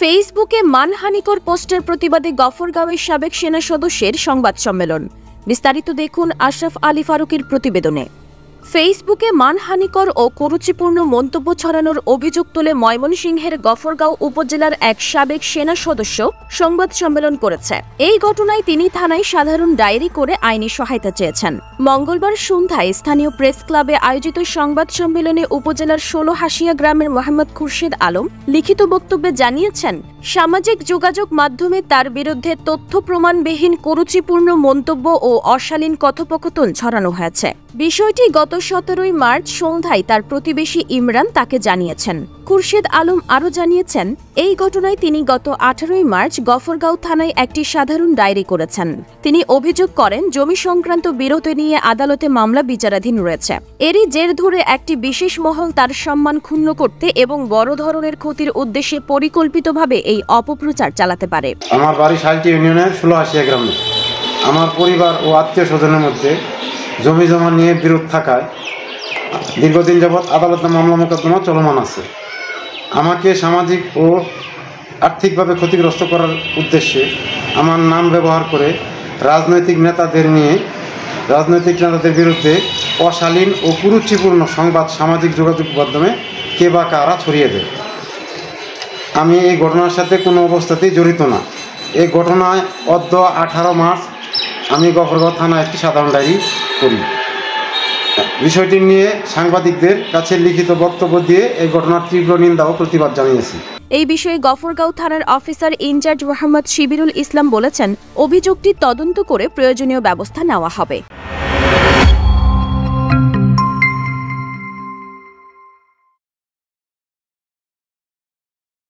ফেসবুকে মানহানিকর পোস্টের প্রতিবাদে গফরগাঁওয়ের সাবেক সেনা সদস্যের সংবাদ সম্মেলন। বিস্তারিত দেখুন আশরাফ আলী ফারুকের প্রতিবেদনে। ফেসবুকে মানহানিকর ও কুরুচিপূর্ণ মন্তব্য ছড়ানোর অভিযোগ তুলে ময়মনসিংহের গফরগাঁও উপজেলার এক সাবেক সেনা সদস্য সংবাদ সম্মেলন করেছে। এই ঘটনায় তিনি থানায় সাধারণ ডায়েরি করে আইনি সহায়তা চেয়েছেন। মঙ্গলবার সন্ধ্যায় স্থানীয় প্রেস ক্লাবে আয়োজিত সংবাদ সম্মেলনে উপজেলার ১৬ হাসিয়া গ্রামের মোহাম্মদ খুরশেদ আলম লিখিত বক্তব্যে জানিয়েছেন, সামাজিক যোগাযোগ মাধ্যমে তার বিরুদ্ধে তথ্য প্রমাণবিহীন কুরুচিপূর্ণ মন্তব্য ও অশালীন কথোপকথন ছড়ানো হয়েছে। বিষয়টি গত ১৭ মার্চ সন্ধ্যায় তার প্রতিবেশী ইমরান তাকে জানিয়েছেন। খুরশেদ আলম আরও জানিয়েছেন, এই ঘটনায় তিনি গত ১৮ মার্চ গফরগাঁও থানায় একটি সাধারণ ডায়েরি করেছেন। তিনি অভিযোগ করেন, জমি সংক্রান্ত বিরোধ নিয়ে আদালতে মামলা বিচারাধীন রয়েছে। এরই জের ধরে একটি বিশেষ মহল তার সম্মান ক্ষুণ্ণ করতে এবং বড় ধরনের ক্ষতির উদ্দেশ্যে পরিকল্পিতভাবে এই অপপ্রচার চালাতে পারে। আমার বাড়ি শালটি ইউনিয়নের ১৬ হাসিয়া গ্রামে। আমার পরিবার ও আত্মীয় স্বজনের মধ্যে জমি জমা নিয়ে বিরোধ থাকায় দীর্ঘদিন যাবৎ আদালতে মামলা মোকদ্দমা চলমান আছে। আমাকে সামাজিক ও আর্থিকভাবে ক্ষতিগ্রস্ত করার উদ্দেশ্যে আমার নাম ব্যবহার করে রাজনৈতিক নেতাদের বিরুদ্ধে অশালীন ও কুরুচিপূর্ণ সংবাদ সামাজিক যোগাযোগ মাধ্যমে কে বা কারা ছড়িয়ে দেয়। আমি এই ঘটনার সাথে কোনো অবস্থাতেই জড়িত না। এই ঘটনায় অদ্য ১৮ মার্চ আমি গফরগাঁও থানায় একটি সাধারণ ডায়েরি করি। বিষয়টি নিয়ে সাংবাদিকদের কাছে লিখিত বক্তব্য দিয়ে এই ঘটনার তীব্র নিন্দা ও প্রতিবাদ জানিয়েছি। এই বিষয়ে গফরগাঁও থানার অফিসার ইনচার্জ মোহাম্মদ শিবিরুল ইসলাম বলেছেন, অভিযোগটি তদন্ত করে প্রয়োজনীয় ব্যবস্থা নেওয়া হবে।